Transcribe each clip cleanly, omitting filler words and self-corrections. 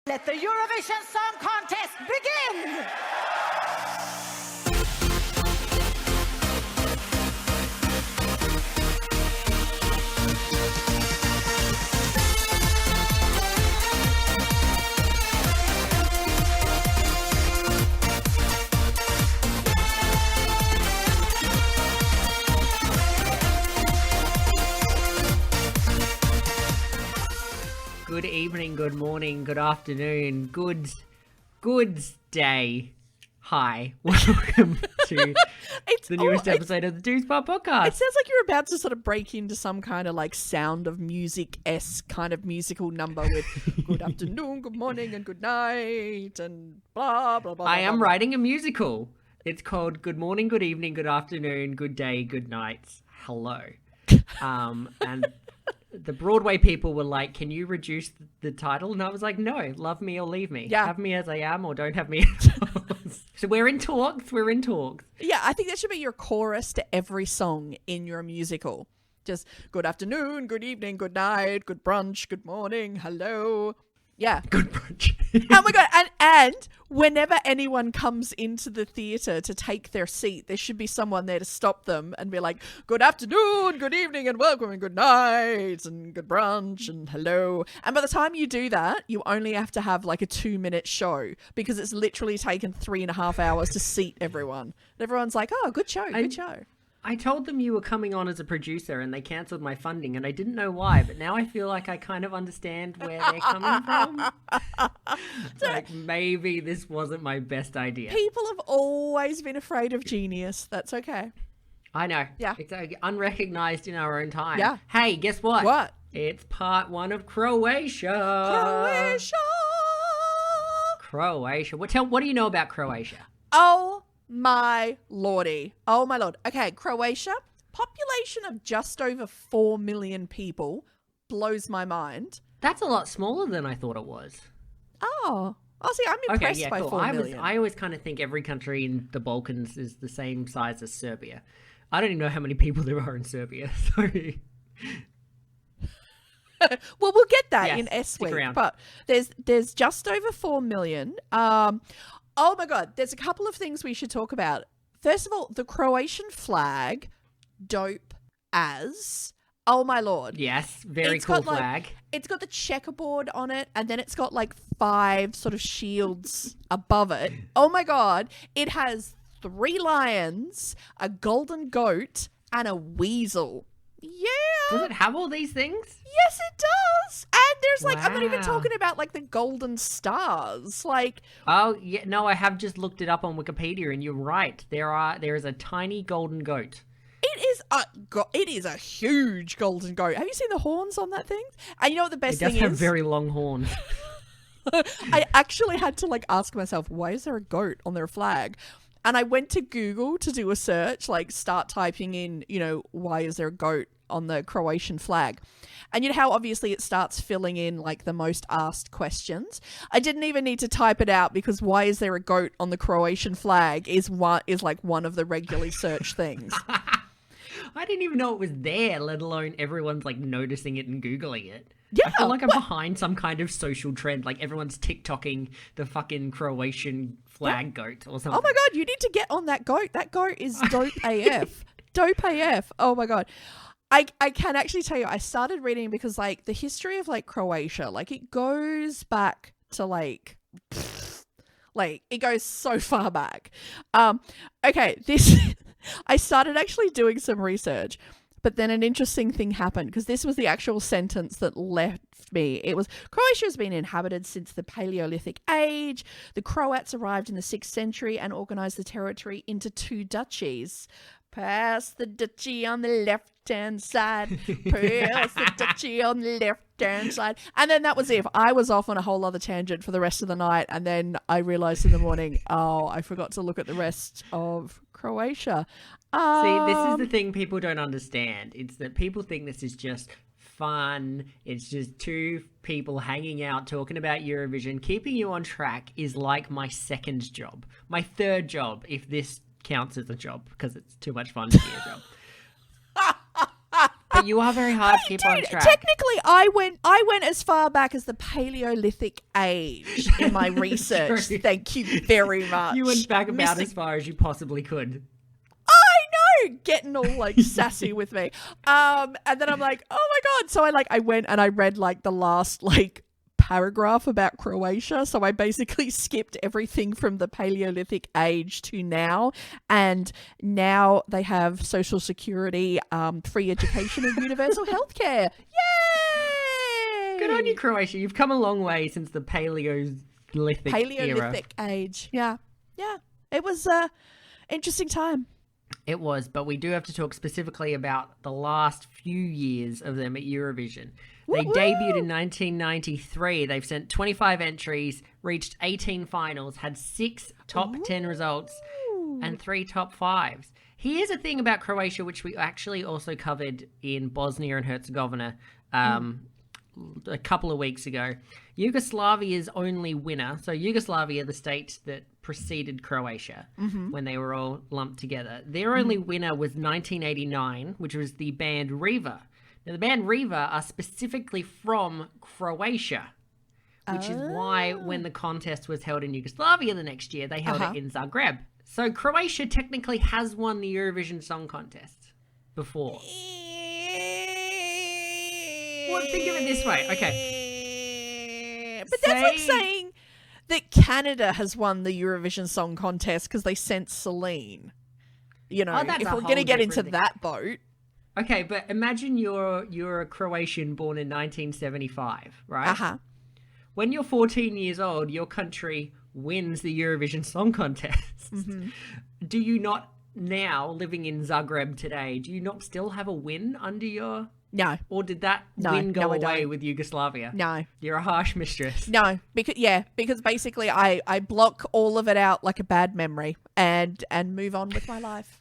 Let the Eurovision Song Contest begin! Good evening, good morning, good afternoon, good day. Hi, welcome to the newest episode of the Douze Points podcast. It sounds like you're about to sort of break into some kind of like Sound of Music-esque kind of musical number with good afternoon, good morning, and good night, and blah, blah, blah. I am blah. writing a musical. It's called Good Morning, Good Evening, Good Afternoon, Good Day, Good Night, Hello. And the Broadway people were like, can you reduce the title? And I was like, no, love me or leave me. Yeah. Have me as I am or don't have me at all. So we're in talks. Yeah, I think that should be your chorus to every song in your musical. Just good afternoon, good evening, good night, good brunch, good morning, hello. Yeah. Good brunch. Oh my God. And whenever anyone comes into the theatre to take their seat, there should be someone there to stop them and be like, good afternoon, good evening, and welcome, and good night, and good brunch, and hello. And by the time you do that, you only have to have like a 2-minute show because it's literally taken 3.5 hours to seat everyone. And everyone's like, oh, good show, good show. I told them you were coming on as a producer and they cancelled my funding and I didn't know why, but now I feel like I kind of understand where they're coming from. Like, maybe this wasn't my best idea. People have always been afraid of genius. That's okay. I know. Yeah. It's unrecognized in our own time. Yeah. Hey, guess what? What? It's part 1 of Croatia. Croatia. What do you know about Croatia? Oh my lordy. Oh my lord. Okay, Croatia, population of just over 4 million people, blows my mind. That's a lot smaller than I thought it was. Oh, see, I'm impressed by cool. 4 million. I always kind of think every country in the Balkans is the same size as Serbia. I don't even know how many people there are in Serbia. Sorry. Well, we'll get that Yes, in S stick week, around. but there's just over 4 million. Oh my God, there's a couple of things we should talk about. First of all, the Croatian flag, dope as. Oh my lord. Yes, very It's cool got, like, flag. It's got the checkerboard on it, and then it's got like 5 sort of shields above it. Oh my God. It has 3 lions, a golden goat, and a weasel. Yeah. Does it have all these things? Yes, it does. And there's like, I'm not even Wow. talking about like the golden stars. Like, Oh, yeah, no, I have just looked it up on Wikipedia and you're right. There is a tiny golden goat. it is a huge golden goat. Have you seen the horns on that thing? And you know what the It best does thing have is? very long horns. I actually had to like ask myself, why is there a goat on their flag? And I went to Google to do a search, like start typing in, why is there a goat on the Croatian flag? And you know how obviously it starts filling in like the most asked questions? I didn't even need to type it out because why is there a goat on the Croatian flag is like one of the regularly searched things. I didn't even know it was there, let alone everyone's like noticing it and Googling it. Yeah, I feel like I'm behind some kind of social trend, like everyone's TikToking the fucking Croatian flag goat or something. Oh my God, you need to get on that goat. That goat is dope AF. Dope AF. Oh my God. I can actually tell you, I started reading because like the history of like Croatia, like it goes back to like it goes so far back. Okay, I started actually doing some research, but then an interesting thing happened because this was the actual sentence that left me. It was, Croatia has been inhabited since the Paleolithic age. The Croats arrived in the 6th century and organized the territory into 2 duchies. Pass the duchy on the left-hand side. Pass the duchy on the left-hand side. And then that was it. I was off on a whole other tangent for the rest of the night. And then I realized in the morning, I forgot to look at the rest of Croatia. See, this is the thing people don't understand. It's that people think this is just fun. It's just 2 people hanging out, talking about Eurovision. Keeping you on track is like my 2nd job. My 3rd job, if this counts as a job, because it's too much fun to be a job. But you are very hard to keep on track. Technically, I went as far back as the Paleolithic age in my research. True. Thank you very much. You went back about as far as you possibly could. I know, getting all like sassy with me. And then I'm like, oh my god. So I went and I read like the last like paragraph about Croatia. So I basically skipped everything from the Paleolithic age to now. And now they have social security, free education and universal healthcare. Yay! Good on you, Croatia. You've come a long way since the Paleolithic era. Age. Yeah. It was interesting time. It was, but we do have to talk specifically about the last few years of them at Eurovision. They debuted in 1993. They've sent 25 entries, reached 18 finals, had 6 top 10 results, and 3 top 5s. Here's a thing about Croatia, which we actually also covered in Bosnia and Herzegovina a couple of weeks ago. Yugoslavia's only winner, so Yugoslavia, the state that preceded Croatia when they were all lumped together, their only winner was 1989, which was the band Riva. Now, the band Riva are specifically from Croatia, which is why when the contest was held in Yugoslavia the next year, they held it in Zagreb. So Croatia technically has won the Eurovision Song Contest before. Well, think of it this way. Okay. But that's like saying that Canada has won the Eurovision Song Contest because they sent Celine. You know, if we're going to get into that boat. Okay, but imagine you're a Croatian born in 1975, right? When you're 14 years old, your country wins the Eurovision Song Contest. Do you not now, living in Zagreb today, do you not still have a win under your... No. Or did that win go away with Yugoslavia? No. You're a harsh mistress. No, because basically I block all of it out like a bad memory and move on with my life.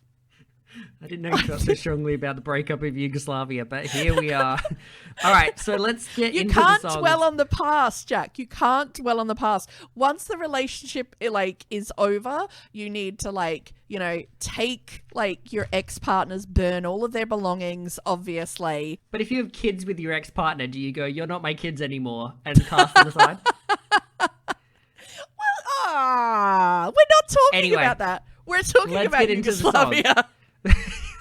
I didn't know you felt so strongly about the breakup of Yugoslavia, but here we are. All right, so let's get into the songs. You can't dwell on the past, Jack. You can't dwell on the past. Once the relationship is over, you need to take your ex-partners, burn all of their belongings, obviously. But if you have kids with your ex-partner, do you go, "You're not my kids anymore," and cast them aside? Well, we're not talking about that. We're talking about Yugoslavia.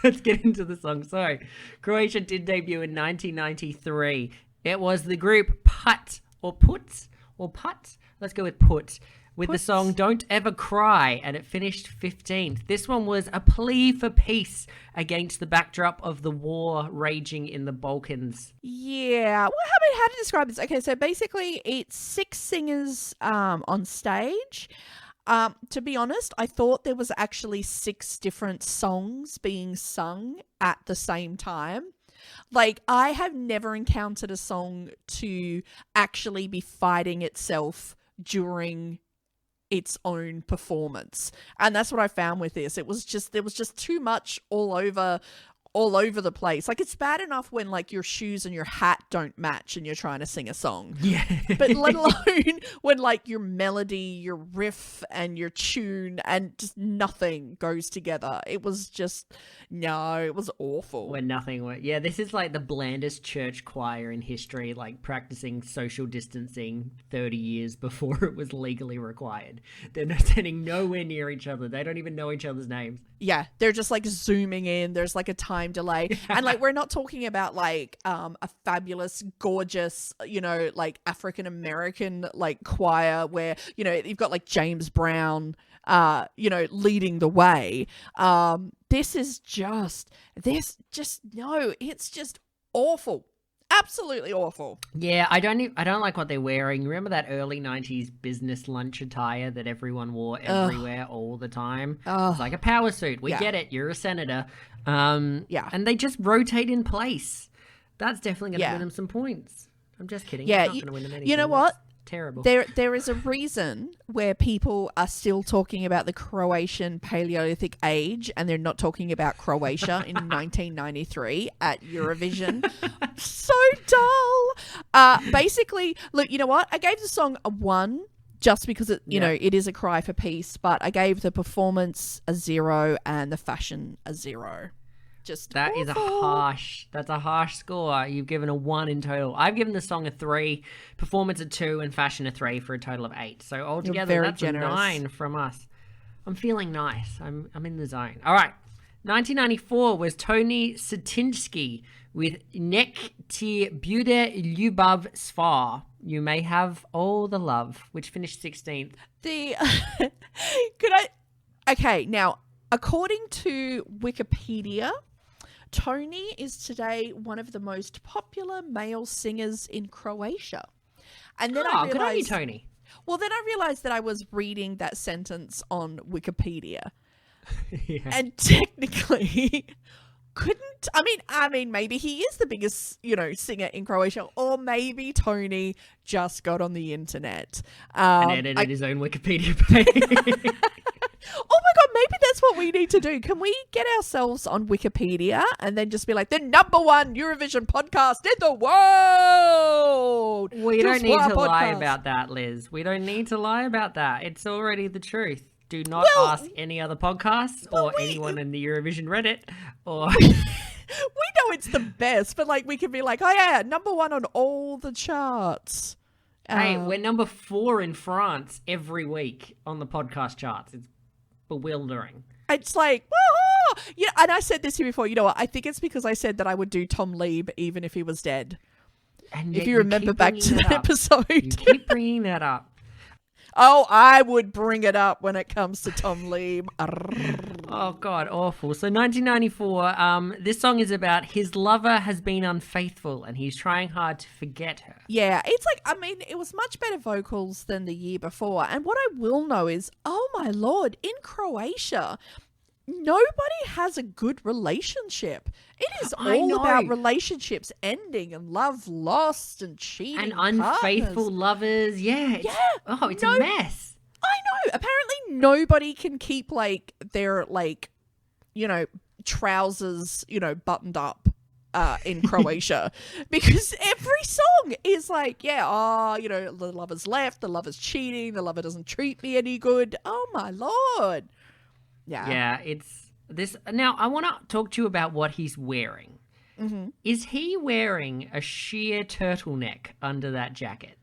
Let's get into the song. So, Croatia did debut in 1993. It was the group Put. Let's go with Put. With the song Don't Ever Cry, and it finished 15th. This one was a plea for peace against the backdrop of the war raging in the Balkans. Yeah. Well, how to describe this? Okay, so basically it's 6 singers on stage. To be honest, I thought there was actually 6 different songs being sung at the same time. Like, I have never encountered a song to actually be fighting itself during its own performance. And that's what I found with this. There was just too much all over the place. Like, it's bad enough when your shoes and your hat don't match and you're trying to sing a song. Yeah. But let alone when your melody, your riff and your tune and just nothing goes together. It was just, it was awful. When nothing went. Yeah, this is the blandest church choir in history, practicing social distancing 30 years before it was legally required. They're standing nowhere near each other. They don't even know each other's names. Yeah, they're just zooming in. There's a time delay. And we're not talking about a fabulous, gorgeous, African American choir where, you've got James Brown, leading the way. It's just awful. Absolutely awful. Yeah, I don't like what they're wearing. Remember that early 90s business lunch attire that everyone wore everywhere all the time? It's like a power suit. We get it. You're a senator. Yeah. And they just rotate in place. That's definitely going to win them some points. I'm just kidding. Yeah, it's not going to win them anything. You know what? Terrible. There is a reason where people are still talking about the Croatian Paleolithic age and they're not talking about Croatia in 1993 at Eurovision. So dull. Basically, look, you know what? I gave the song a 1 just because it is a cry for peace, but I gave the performance a 0 and the fashion a 0. Just That is that's a harsh score. You've given a 1 in total. I've given the song a 3, performance a 2, and fashion a 3 for a total of 8. So altogether, that's generous. a 9 from us. I'm feeling nice. I'm in the zone. All right. 1994 was Tony Satinsky with Nek Ti Bude Ljubov Svar. You may have all the love, which finished 16th. Okay, now, according to Wikipedia, Tony is today one of the most popular male singers in Croatia. And then I realized, good on you, Tony. Well, then I realized that I was reading that sentence on Wikipedia. Yeah. And technically I mean maybe he is the biggest, singer in Croatia, or maybe Tony just got on the internet and edited his own Wikipedia page. Oh my god, maybe that's what we need to do. Can we get ourselves on Wikipedia and then just be like the #1 Eurovision podcast in the world? We don't need to lie about that, Liz. We don't need to lie about that. It's already the truth. Do not ask any other podcasts or anyone in the Eurovision Reddit or... We know it's the best, but we can be like, oh yeah, #1 on all the charts. Hey, we're #4 in France every week on the podcast charts. It's bewildering. It's like, woohoo! Yeah, and I said this here before. You know what? I think it's because I said that I would do Tom Lieb even if he was dead. And if you remember back to that episode. You keep bringing that up. Oh, I would bring it up when it comes to Tom Lieb. Oh, God, awful. So 1994, this song is about his lover has been unfaithful and he's trying hard to forget her. Yeah, it's it was much better vocals than the year before. And what I will know is, oh my Lord, in Croatia, nobody has a good relationship. It is all about relationships ending and love lost and cheating and unfaithful partners. Lovers. Yeah. It's a mess. I know. Apparently nobody can keep their trousers, buttoned up in Croatia because every song is the lover's left, the lover's cheating, the lover doesn't treat me any good. Oh my Lord. Yeah, it's this. Now, I want to talk to you about what he's wearing. Mm-hmm. Is he wearing a sheer turtleneck under that jacket?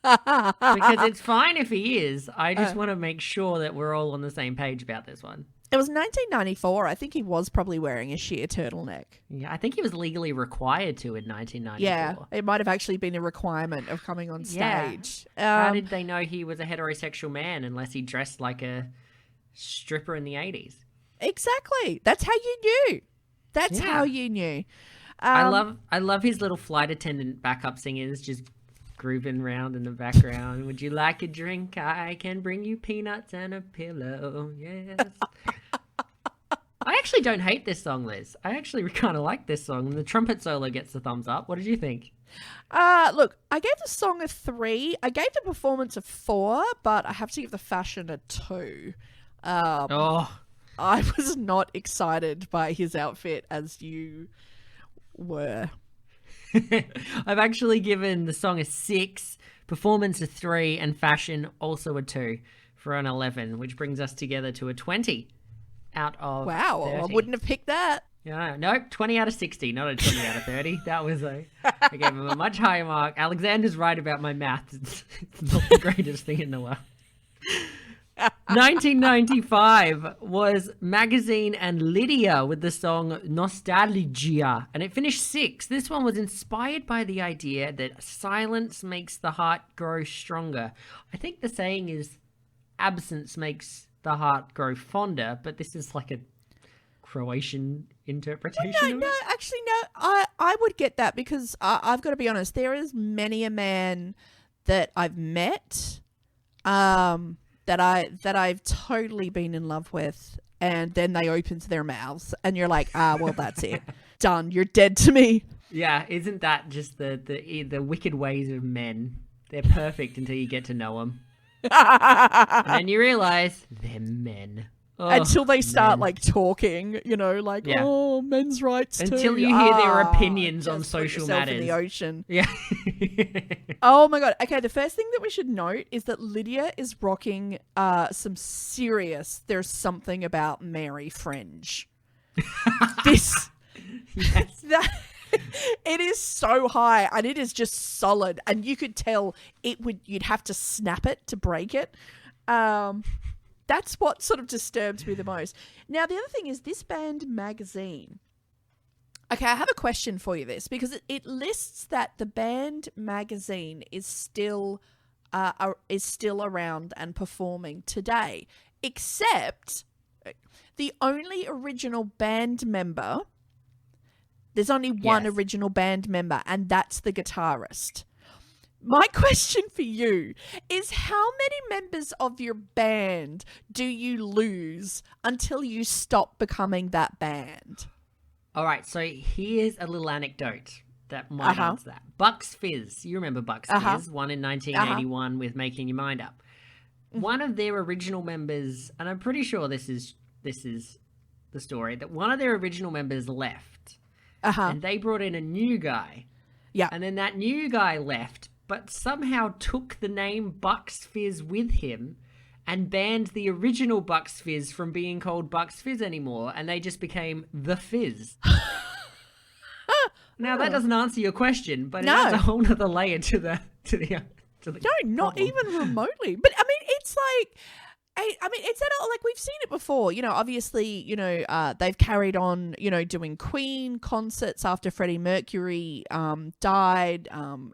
Because it's fine if he is. I just want to make sure that we're all on the same page about this one. It was 1994. I think he was probably wearing a sheer turtleneck. Yeah, I think he was legally required to in 1994. Yeah, it might have actually been a requirement of coming on stage. How did they know he was a heterosexual man unless he dressed like a stripper in the 80s? Exactly. That's how you knew. That's how you knew. I love his little flight attendant backup singers just grooving around in the background. Would you like a drink? I can bring you peanuts and a pillow. Yes. I actually don't hate this song, Liz. I actually kind of like this song. The trumpet solo gets the thumbs up. What did you think? Look, I gave the song a 3. I gave the performance a 4, but I have to give the fashion a 2. I was not excited by his outfit as you were. I've actually given the song a 6, performance a 3, and fashion also a 2 for an 11, which brings us together to a 20 out of 30. I wouldn't have picked that. Yeah, no, 20 out of 60, not a 20 out of 30. That was I gave him a much higher mark. Alexander's right about my math. It's not the greatest thing in the world. 1995 was Magazine and Lydia with the song Nostalgia, and it finished 6th. This one was inspired by the idea that silence makes the heart grow stronger. I think the saying is absence makes the heart grow fonder, but this is like a Croatian interpretation. No, actually, no. I would get that because I've got to be honest. There is many a man that I've met, that I've totally been in love with, and then they open their mouths, and you're like, well, that's it, done. You're dead to me. Yeah, isn't that just the wicked ways of men? They're perfect until you get to know them, and then you realize they're men. until they start man. like talking, like, Yeah. oh, men's rights Until too. you hear their opinions on just put social yourself matters. in the ocean. Yeah. Oh my God. Okay, the first thing that we should note is that Lydia is rocking some serious There's Something About Mary fringe. This Yes. that it is so high and it is just solid, and you could tell you'd have to snap it to break it. That's what sort of disturbs me the most. Now, the other thing is this band magazine. Okay, I have a question for you because it lists that the band magazine is still around and performing today, except the only original band member. There's only one Yes. original band member, and that's the guitarist. My question for you is, how many members of your band do you lose until you stop becoming that band? All right, so here's a little anecdote that might answer that. Bucks Fizz. You remember Bucks Fizz, one in 1981 with Making Your Mind Up. One of their original members, and I'm pretty sure this is the story, that one of their original members left. And they brought in a new guy. Yeah. And then that new guy left, but somehow took the name Bucks Fizz with him and banned the original Bucks Fizz from being called Bucks Fizz anymore, and they just became The Fizz. Now, that doesn't answer your question, but it adds a whole other layer to the No, not problem. even remotely. But I mean, it's like, it's that like we've seen it before. Obviously, they've carried on, doing Queen concerts after Freddie Mercury died.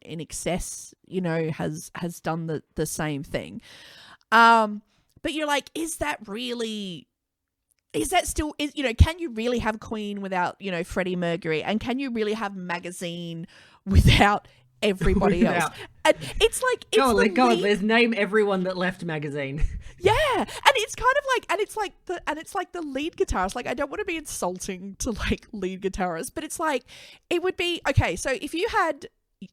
In Excess, has done the same thing. But you're like, is that still, can you really have Queen without, Freddie Mercury? And can you really have Magazine without everybody else? And it's like, go on, Liz, name everyone that left Magazine. Yeah, and it's kind of like, and it's like the lead guitarist. Like, I don't want to be insulting to like lead guitarists, but it's like, it would be okay. So if you had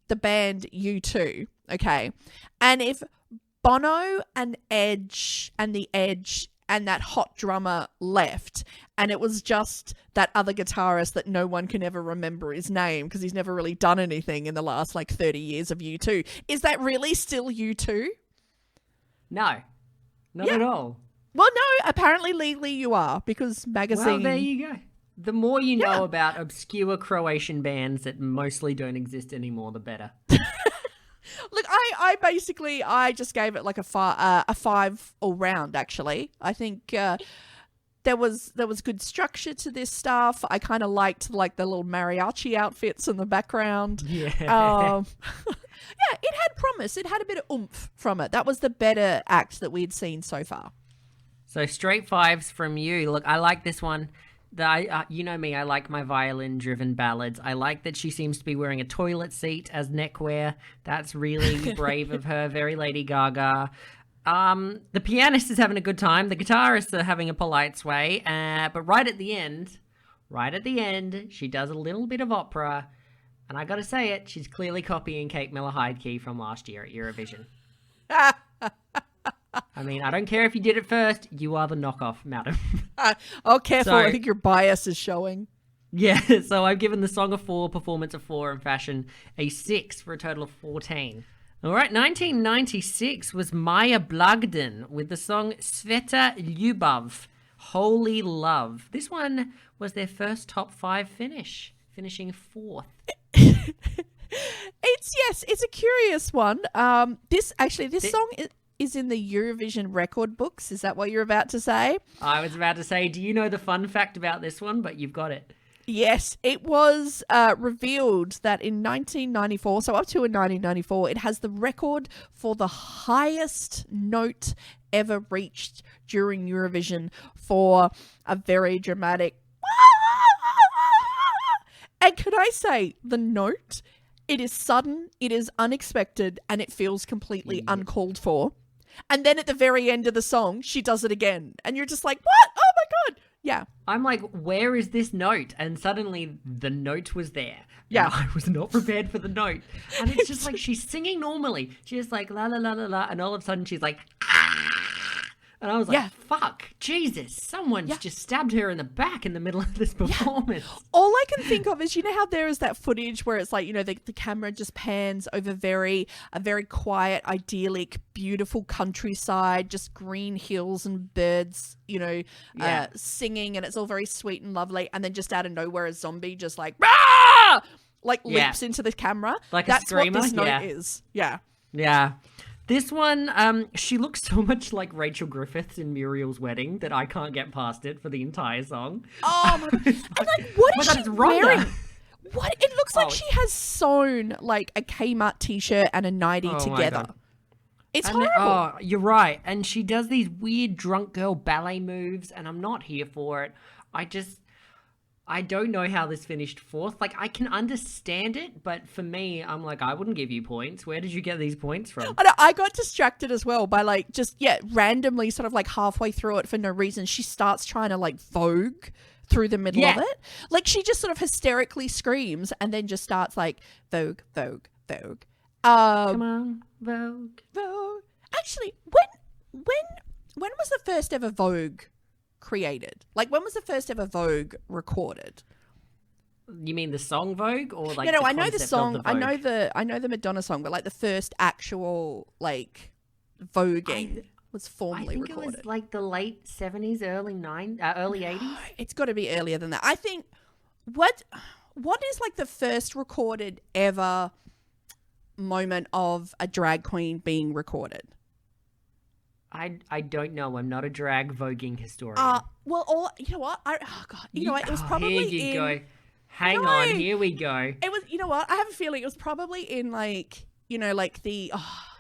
the band U2, okay, and if Bono and Edge and the Edge and that hot drummer left, and it was just that other guitarist that no one can ever remember his name because he's never really done anything in the last like 30 years of U2, is that really still U2? No, not at all. Well, no, apparently legally you are, because Magazine... Well, there you go. The more you know about obscure Croatian bands that mostly don't exist anymore, the better. Look, I just gave it like a 5 all round, actually. I think there was good structure to this stuff. I kind of liked like the little mariachi outfits in the background. Yeah. Yeah, it had promise. It had a bit of oomph from it. That was the better act that we'd seen so far. So straight 5s from you. Look, I like this one. You know me, I like my violin-driven ballads. I like that she seems to be wearing a toilet seat as neckwear. That's really brave of her. Very Lady Gaga. The pianist is having a good time. The guitarists are having a polite sway. But right at the end, she does a little bit of opera. And I got to say it, she's clearly copying Kate Miller-Heidke from last year at Eurovision. I mean, I don't care if you did it first. You are the knockoff, madam. Oh, careful. So- I think your bias is showing. Yeah, so I've given the song a 4, performance a 4, and fashion a 6 for a total of 14. All right, 1996 was Maya Blagden with the song Sveta Ljubav, Holy Love. This one was their first top 5 finish, finishing 4th. It's a curious one. This song is in the Eurovision record books. Is that what you're about to say? I was about to say, do you know the fun fact about this one? But you've got it. Yes, it was revealed that in 1994, so up to in 1994, it has the record for the highest note ever reached during Eurovision for a very dramatic... And can I say, the note, it is sudden, it is unexpected, and it feels completely uncalled for. And then at the very end of the song, she does it again. And you're just like, what? Oh my God. Yeah. I'm like, where is this note? And suddenly the note was there. Yeah. And I was not prepared for the note. And it's just like she's singing normally. She's just like, la, la, la, la, la. And all of a sudden she's like, ah. And I was like, fuck, Jesus, someone's just stabbed her in the back in the middle of this performance. All I can think of is, you know how there is that footage where it's like, you know, the camera just pans over a very quiet, idyllic, beautiful countryside, just green hills and birds, you know, singing, and it's all very sweet and lovely. And then just out of nowhere, a zombie just like, Rah! Like leaps into the camera. Like That's a screamer? what this note is. Yeah. Yeah. This one, she looks so much like Rachel Griffiths in Muriel's Wedding that I can't get past it for the entire song. Oh my God. And like, what is she wearing? What? It looks like she has sewn like a Kmart t-shirt and a nightie together. It's horrible. You're right. And she does these weird drunk girl ballet moves, and I'm not here for it. I don't know how this finished fourth. Like, I can understand it, but for me, I'm like, I wouldn't give you points. Where did you get these points from? I got distracted as well by like randomly sort of like halfway through it for no reason. She starts trying to like Vogue through the middle of it. Like, she just sort of hysterically screams and then just starts like Vogue, Vogue, Vogue. Come on, Vogue. Vogue. Actually, when was the first ever Vogue created? Like, when was the first ever Vogue recorded? You mean the song Vogue, or like? No, I know the song. I know the Madonna song, but like the first actual like voguing was formally recorded. I think it was like the late 70s, early 80s. It's got to be earlier than that. I think what is like the first recorded ever moment of a drag queen being recorded? I don't know. I'm not a drag voguing historian. Well, you know what? You know what? It was probably here you go. Hang on, here we go. It was. You know what? I have a feeling it was probably in like, you know, like the.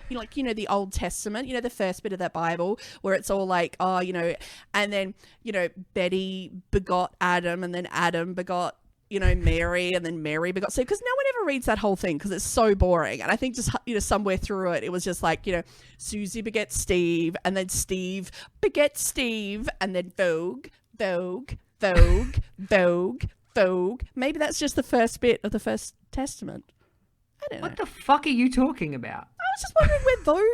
You know, the Old Testament, you know, the first bit of that Bible where it's all like, you know, and then, you know, Betty begot Adam, and then Adam begot, you know, Mary, and then Mary begot. So, because no one ever reads that whole thing because it's so boring. And I think just, you know, somewhere through it, it was just like, you know, Susie begets Steve, and then Steve begets Steve, and then Vogue, Vogue, Vogue, Vogue, Vogue. Maybe that's just the first bit of the First Testament. I don't know. What the fuck are you talking about? I was just wondering where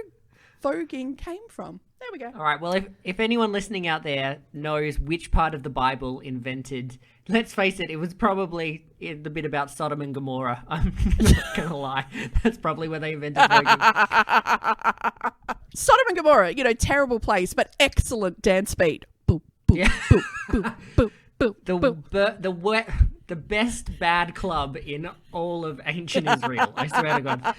voguing came from. There we go. All right. Well, if anyone listening out there knows which part of the Bible invented, let's face it, it was probably in the bit about Sodom and Gomorrah. I'm not going to lie. That's probably where they invented voguing. Sodom and Gomorrah, you know, terrible place, but excellent dance beat. Boop, boop, boop, boop, boop, boop, boop. The best bad club in all of ancient Israel. I swear to God.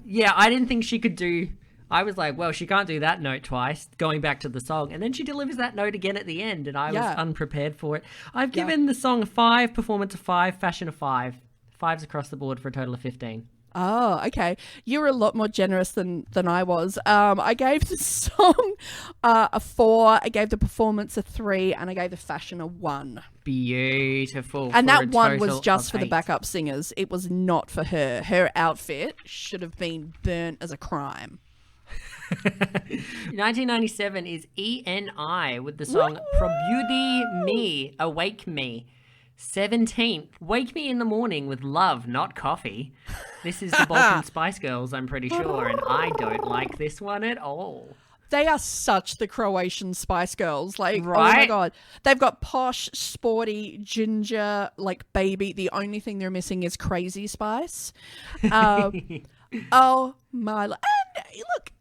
Yeah, I didn't think she could do... I was like, well, she can't do that note twice, going back to the song. And then she delivers that note again at the end, and I was unprepared for it. I've given the song a 5, performance a 5, fashion a 5. 5s across the board for a total of 15. Oh, okay. You were a lot more generous than I was. I gave the song a 4, I gave the performance a 3, and I gave the fashion a 1. Beautiful. And that 1 was just for the backup singers. It was not for her. Her outfit should have been burnt as a crime. 1997 is ENI with the song Probudi Me, Awake Me. 17th, Wake Me in the Morning with Love, Not Coffee. This is the Balkan Spice Girls, I'm pretty sure, and I don't like this one at all. They are such the Croatian Spice Girls. Like, right? Oh my God. They've got posh, sporty, ginger, like baby. The only thing they're missing is Crazy Spice. Oh my... And look,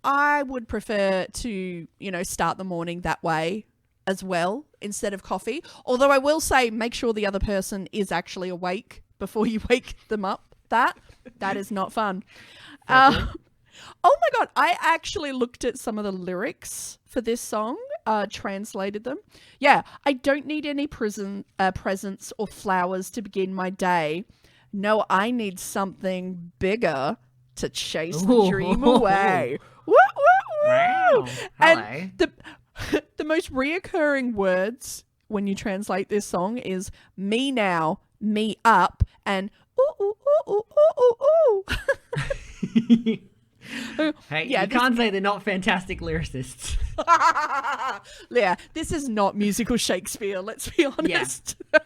I would prefer to, you know, start the morning that way as well instead of coffee. Although I will say, make sure the other person is actually awake before you wake them up. That is not fun. Oh my God. I actually looked at some of the lyrics for this song, translated them. Yeah. I don't need any presents or flowers to begin my day. No, I need something bigger to chase the dream away. Woo, woo, woo. Wow. And the most reoccurring words when you translate this song is me now, me up, and ooh, ooh, ooh, ooh, ooh, ooh. Hey, you can't say they're not fantastic lyricists. Yeah, this is not musical Shakespeare, let's be honest. Yeah.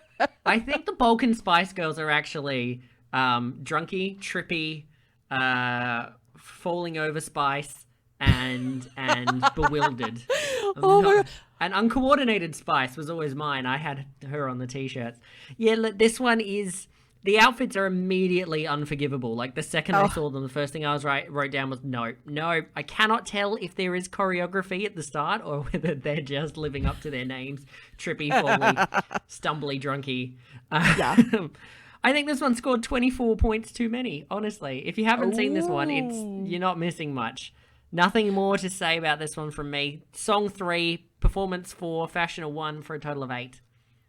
I think the Balkan Spice Girls are actually drunky, trippy, falling over Spice, and bewildered. Oh my God. And uncoordinated spice was always mine. I had her on the t-shirts. Yeah, look, this one is... The outfits are immediately unforgivable. Like, the second I saw them, the first thing I wrote down was, no. I cannot tell if there is choreography at the start or whether they're just living up to their names. Trippy, folly, stumbly, drunky. Yeah. I think this one scored 24 points too many, honestly. If you haven't seen this one, you're not missing much. Nothing more to say about this one from me. Song 3, performance 4, fashion 1 for a total of 8.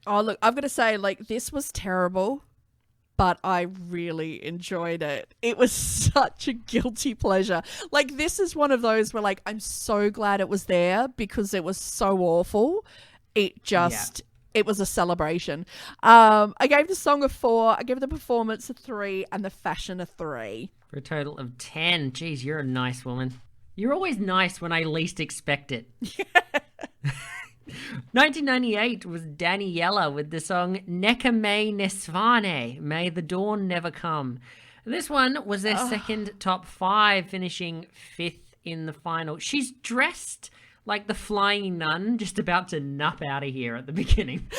Oh, look, I've got to say, like, this was terrible, but I really enjoyed it. It was such a guilty pleasure. Like, this is one of those where, like, I'm so glad it was there because it was so awful. It just... It was a celebration. I gave the song a 4. I gave the performance a 3 and the fashion a 3. For a total of 10. Jeez, you're a nice woman. You're always nice when I least expect it. 1998 was Daniela with the song Neka me nesvane, May the Dawn Never Come. This one was their second top 5, finishing 5th in the final. She's dressed like the flying nun, just about to nup out of here at the beginning.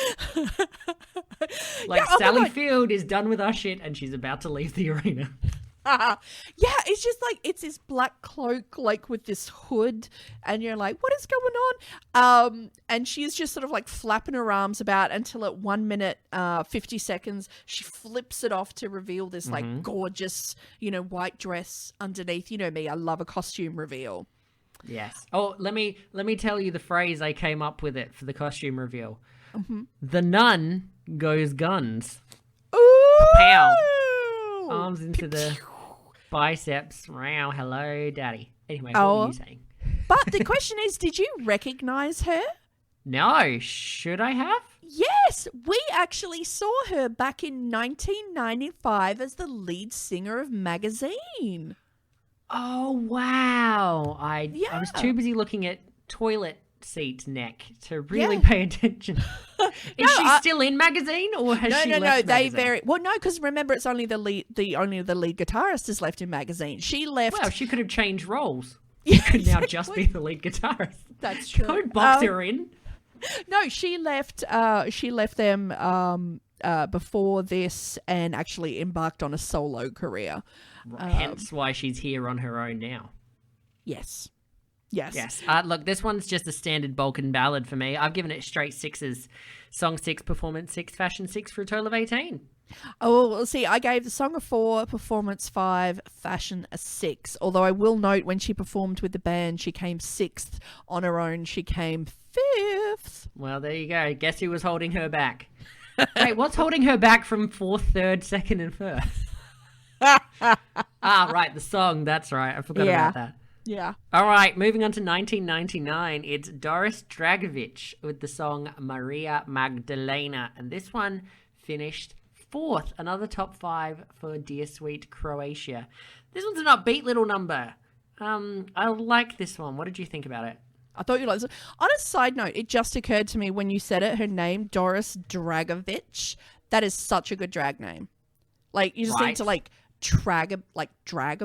Like, Sally Field is done with our shit and she's about to leave the arena. Yeah, it's just like, it's this black cloak, like, with this hood, and you're like, what is going on? And she's just sort of like flapping her arms about until at 1 minute, 50 seconds, she flips it off to reveal this like gorgeous, white dress underneath. You know me, I love a costume reveal. Yes. Oh, let me tell you the phrase I came up with it for the costume reveal. The nun goes guns. Ooh! Pow. Arms into the biceps. Wow. Hello, daddy. Anyway, what were you saying? But the question is, did you recognize her? No. Should I have? Yes, we actually saw her back in 1995 as the lead singer of Magazine. Oh, wow. I was too busy looking at toilet seat neck to really pay attention. Is she still in Magazine, or has she left Magazine? They very well. No, because remember, it's only the lead guitarist is left in Magazine. She left. Well, she could have changed roles. She could now just be the lead guitarist. That's true. Don't box her in. No, she left. She left them before this and actually embarked on a solo career. Hence why she's here on her own now. Yes. Look, this one's just a standard Balkan ballad for me. I've given it straight 6s. Song 6, performance 6, fashion 6 for a total of 18. Oh, well, see, I gave the song a 4, performance 5, fashion a 6. Although I will note, when she performed with the band, she came 6th. On her own, she came 5th. Well, there you go. Guess who was holding her back? Wait, what's holding her back from 4th, 3rd, 2nd, and 1st? Right, the song. That's right. I forgot about that. Yeah. All right, moving on to 1999. It's Doris Dragovic with the song Maria Magdalena. And this one finished 4th. Another top 5 for Dear Sweet Croatia. This one's an upbeat little number. I like this one. What did you think about it? I thought you liked it. On a side note, it just occurred to me when you said it, her name, Doris Dragovic. That is such a good drag name. Like, you just need to, drag a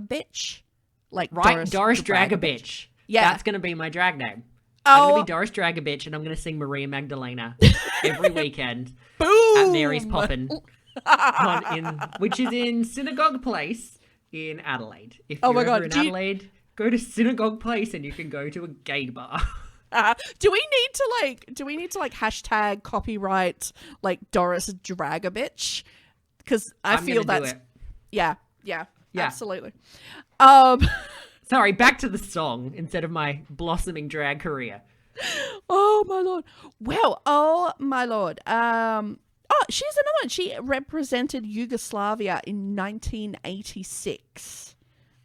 bitch. Like, right, Doris Dragovic. Yeah. That's going to be my drag name. I'm going to be Doris Dragovic, and I'm going to sing Maria Magdalena every weekend. Boom! At Mary's Poppin', which is in Synagogue Place in Adelaide. If you're ever in Adelaide, go to Synagogue Place and you can go to a gay bar. Do we need to hashtag copyright Doris Dragovic? Because I feel that's yeah, absolutely. Sorry, back to the song instead of my blossoming drag career. Oh my lord. Well, oh my lord. She's another one. She represented Yugoslavia in 1986.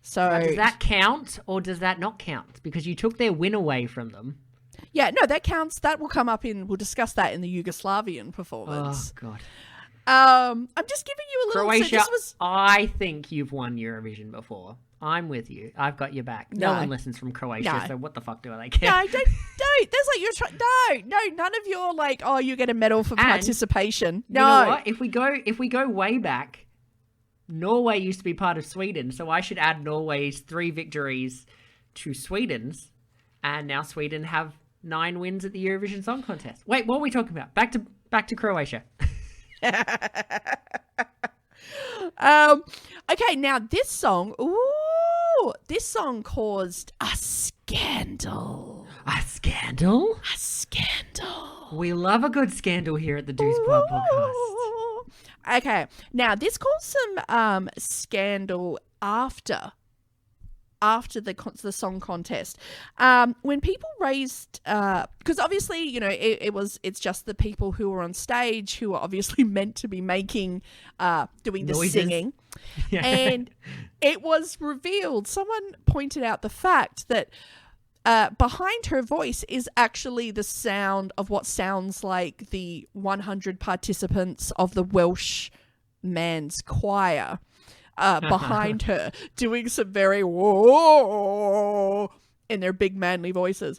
So now, does that count or does that not count? Because you took their win away from them. Yeah, no, that counts. That will come up we'll discuss that in the Yugoslavian performance. Oh god. I'm just giving you a little... Croatia, I think you've won Eurovision before. I'm with you. I've got your back. No one listens from Croatia, so what the fuck do I care? No, don't. There's none of your you get a medal for participation. No. You know what? If we go way back, Norway used to be part of Sweden, so I should add Norway's 3 victories to Sweden's, and now Sweden have 9 wins at the Eurovision Song Contest. Wait, what are we talking about? Back to Croatia. Okay, now this song caused a scandal. A scandal? A scandal. We love a good scandal here at the Douze Points podcast. Okay, now this caused some scandal after the song contest, when people raised, because obviously, you know, it's just the people who are on stage who are obviously meant to be making, doing the Noises. singing, and it was revealed. Someone pointed out the fact that behind her voice is actually the sound of what sounds like the 100 participants of the Welsh man's choir. Behind her, doing some very whoa in their big manly voices.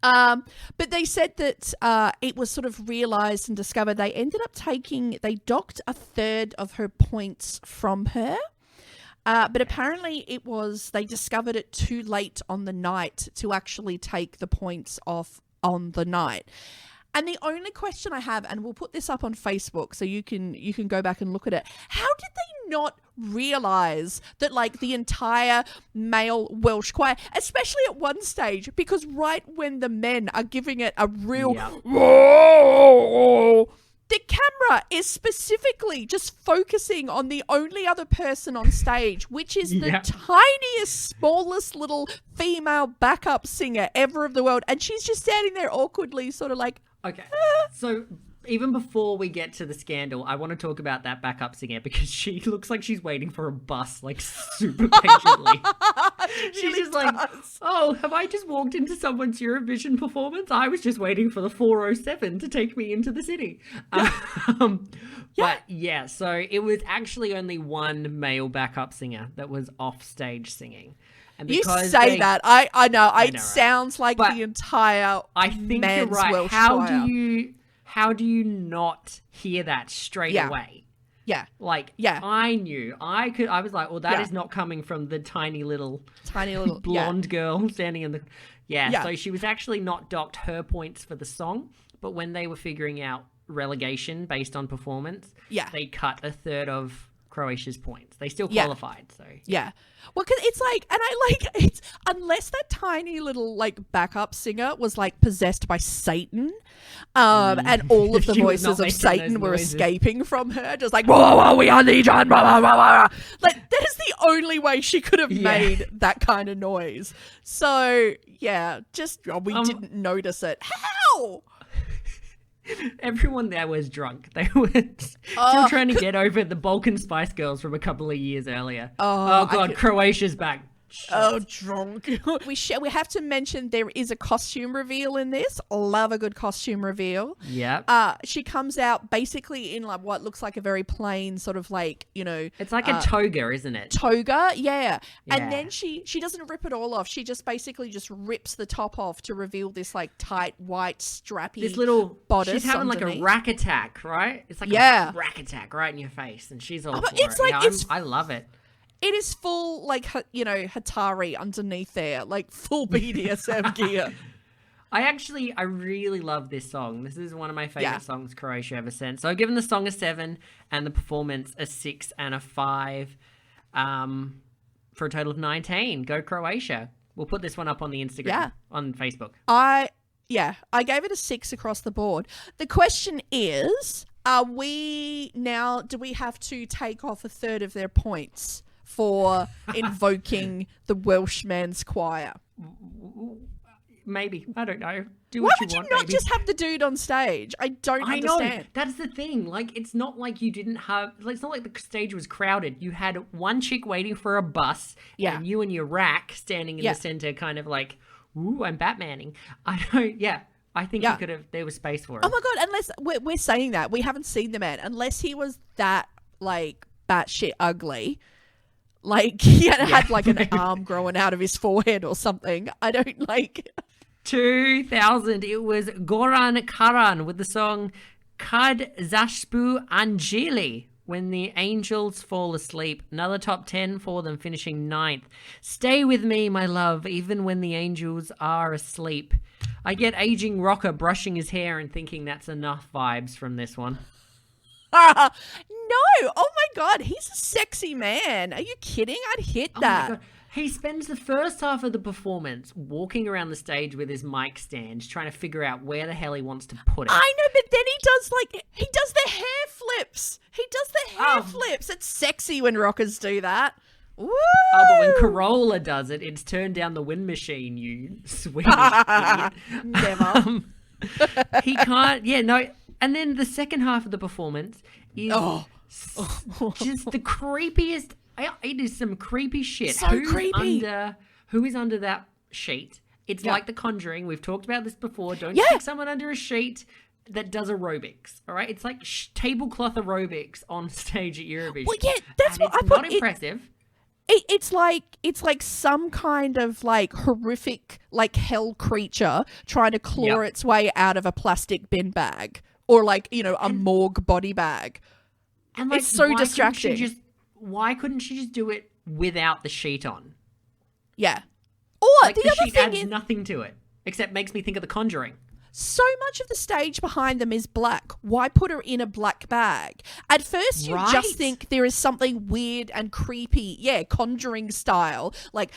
But they said that it was sort of realized and discovered they ended up they docked a third of her points from her. But apparently they discovered it too late on the night to actually take the points off on the night. And the only question I have, and we'll put this up on Facebook so you can go back and look at it. How did they not realize that, like, the entire male Welsh choir, especially at one stage, because right when the men are giving it a real whoa, the camera is specifically just focusing on the only other person on stage, which is the tiniest, smallest little female backup singer ever of the world. And she's just standing there awkwardly, sort of like, okay. So even before we get to the scandal, I want to talk about that backup singer because she looks like she's waiting for a bus, like, super patiently. She's really just like, oh, have I just walked into someone's Eurovision performance? I was just waiting for the 407 to take me into the city. But yeah, so it was actually only one male backup singer that was off stage singing. And you say that. I know. It sounds like but the entire I think man's you're right. Welsh choir. How do you not hear that straight away? Yeah. Like, I knew. I was like, well, that is not coming from the tiny little blonde girl standing in the... Yeah, so she was actually not docked her points for the song, but when they were figuring out relegation based on performance, they cut a third of Croatia's points. They still qualified, so... Yeah. Well, because it's like, and I like, it's, unless that tiny little, like, backup singer was, like, possessed by Satan, and all of the voices of Satan were escaping from her, just like, whoa, whoa, we are legion, blah, blah, blah, blah. Like, that is the only way she could have made that kind of noise. So, yeah, just, we didn't notice it. How? Everyone there was drunk. They were still trying to get over the Balkan Spice Girls from a couple of years earlier. Oh God, Croatia's back. Oh, drunk. We have to mention there is a costume reveal in this. Love a good costume reveal. Yep. She comes out basically in like what looks like a very plain sort of like, you know. It's like a toga, isn't it? Toga, yeah. And then she doesn't rip it all off. She just basically just rips the top off to reveal this like tight white strappy this little bodice. She's having underneath. like a rack attack, right? It's like a rack attack right in your face, and she's all for it's it. like I love it. It is full, like, you know, Hatari underneath there, like full BDSM gear. I really love this song. This is one of my favorite songs Croatia ever sent. So I've given the song a 7 and the performance a 6 and a 5 for a total of 19. Go Croatia. We'll put this one up on the Instagram, on Facebook. I gave it a 6 across the board. The question is, do we have to take off a third of their points for invoking the Welshman's choir? Maybe. I don't know. Why would you not just have the dude on stage? I don't understand. Know. That's the thing. Like, it's not like you didn't have... Like, it's not like the stage was crowded. You had one chick waiting for a bus and you and your rack standing in the center kind of like, ooh, I'm Batmaning. I think you could have... There was space for it. Oh my God, unless... We're saying that. We haven't seen the man. Unless he was that, like, batshit ugly... Like, he had like an arm growing out of his forehead or something. I don't like... 2000, it was Goran Karan with the song Kad Zashpu Anjeli. When the Angels Fall Asleep. Another top 10 for them, finishing 9th. Stay with me, my love, even when the angels are asleep. I get aging rocker brushing his hair and thinking that's enough vibes from this one. No! Oh my god, he's a sexy man. Are you kidding? I'd hit that. Oh my god. He spends the first half of the performance walking around the stage with his mic stand, trying to figure out where the hell he wants to put it. I know, but then he does the hair flips. He does the hair flips. It's sexy when rockers do that. Woo! Oh, but when Corolla does it, it's turned down the wind machine, you Swedish idiot. Never. He can't, yeah, no. And then the second half of the performance is just the creepiest. It is some creepy shit. So creepy. Who is under that sheet? It's like The Conjuring. We've talked about this before. Don't stick someone under a sheet that does aerobics. All right, it's like tablecloth aerobics on stage at Eurovision. Well, yeah, that's and what it's I not impressive. It's like some kind of like horrific like hell creature trying to claw its way out of a plastic bin bag or like a morgue body bag. And like, it's so distracting. Why couldn't she just do it without the sheet on? Yeah. Or like, the the other sheet thing adds is, nothing to it, except makes me think of The Conjuring. so much of the stage behind them is black. Why put her in a black bag? At first, you just think there is something weird and creepy, Conjuring style, like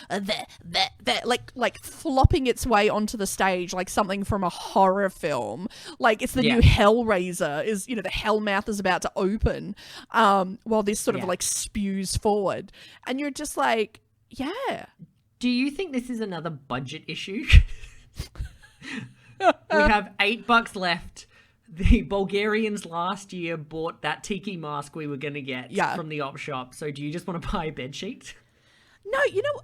like flopping its way onto the stage like something from a horror film. Like it's the new Hellraiser. Is the Hellmouth is about to open, while this sort of like spews forward, and you're just like, Do you think this is another budget issue? We have $8 left. The Bulgarians last year bought that tiki mask we were going to get from the op shop. So do you just want to buy a bedsheet? No,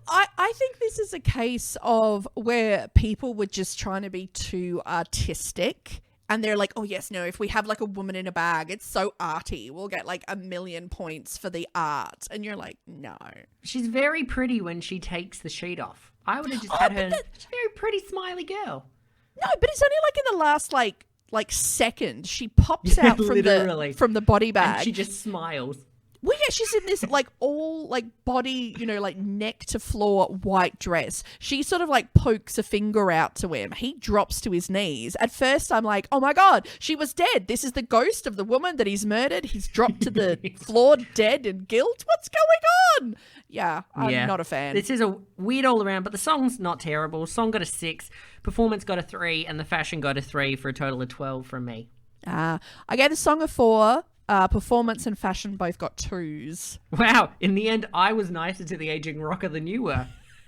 I think this is a case of where people were just trying to be too artistic. And they're like, oh, yes, no, if we have like a woman in a bag, it's so arty. We'll get like 1,000,000 points for the art. And you're like, no. She's very pretty when she takes the sheet off. I would have just had her. She's a very pretty, smiley girl. No, but it's only like in the last like second she pops out from the body bag. And she just smiles. Well, yeah, she's in this like all like body, like neck to floor white dress. She sort of like pokes a finger out to him. He drops to his knees. At first, I'm like, oh my God, she was dead. This is the ghost of the woman that he's murdered. He's dropped to the floor dead in guilt. What's going on? Yeah, I'm not a fan. This is a weird all around, but the song's not terrible. Song got a 6, performance got a 3, and the fashion got a 3 for a total of 12 from me. I gave the song a 4. Performance and fashion both got 2s. Wow, in the end, I was nicer to the aging rocker than you were.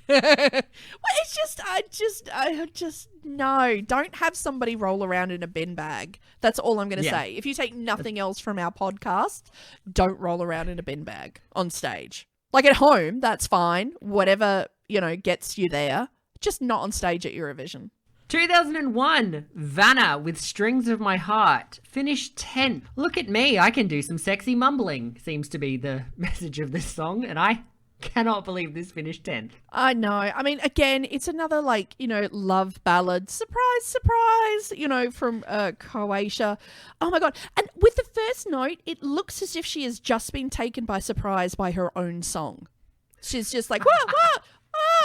Well, it's just, I just, no, don't have somebody roll around in a bin bag. That's all I'm going to say. If you take nothing else from our podcast, don't roll around in a bin bag on stage. Like at home, that's fine. Whatever, gets you there. Just not on stage at Eurovision. 2001, Vanna with Strings of My Heart, finished 10th. Look at me, I can do some sexy mumbling, seems to be the message of this song, and I cannot believe this finished 10th. I know. I mean, again, it's another love ballad. Surprise, surprise, from Croatia. Oh my God. And with the first note, it looks as if she has just been taken by surprise by her own song. She's just like, what?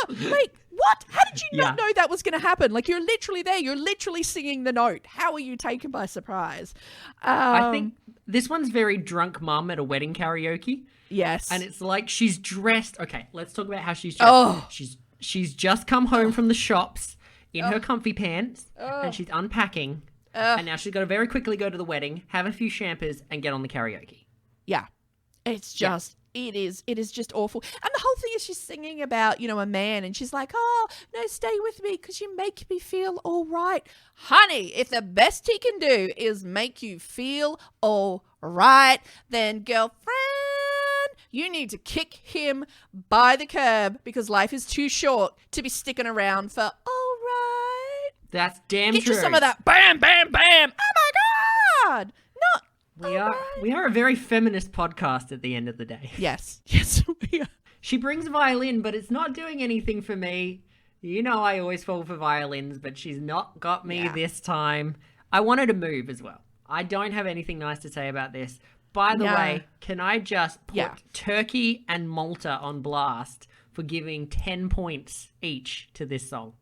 Like, what? How did you not know that was going to happen? Like, you're literally there. You're literally singing the note. How are you taken by surprise? I think this one's very drunk mum at a wedding karaoke. Yes. And it's like she's dressed. Okay, let's talk about how she's dressed. Oh. She's just come home from the shops in her comfy pants and she's unpacking. And now she's got to very quickly go to the wedding, have a few champers and get on the karaoke. Yeah. It's just... It is just awful. And the whole thing is she's singing about, a man and she's like, oh, no, stay with me because you make me feel all right. Honey, if the best he can do is make you feel all right, then girlfriend, you need to kick him by the curb because life is too short to be sticking around for all right. That's damn true. Get you some of that bam, bam, bam. Oh, my God. Not. We are a very feminist podcast at the end of the day. Yes, we are. She brings violin, but it's not doing anything for me. I always fall for violins, but she's not got me this time. I wanted to move as well. I don't have anything nice to say about this, By the No. way, can I just put Yeah. Turkey and Malta on blast for giving 10 points each to this song?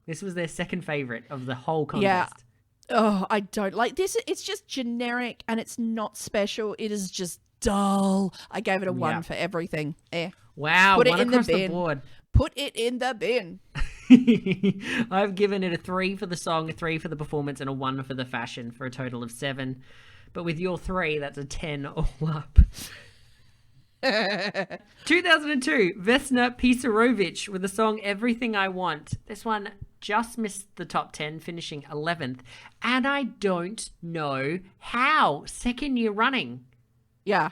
This was their second favourite of the whole Yeah. contest. Oh, I don't like this. It's just generic and it's not special. It is just dull. I gave it a 1 Yeah. for everything. Wow, Put it one in the across the bin. board. Put it in the bin. I've given it a 3 for the song, a 3 for the performance, and a 1 for the fashion for a total of 7. But with your 3, that's a 10 all up. 2002, Vesna Pisarovic with the song Everything I Want. This one just missed the top 10, finishing 11th. And I don't know how. Second year running. Yeah.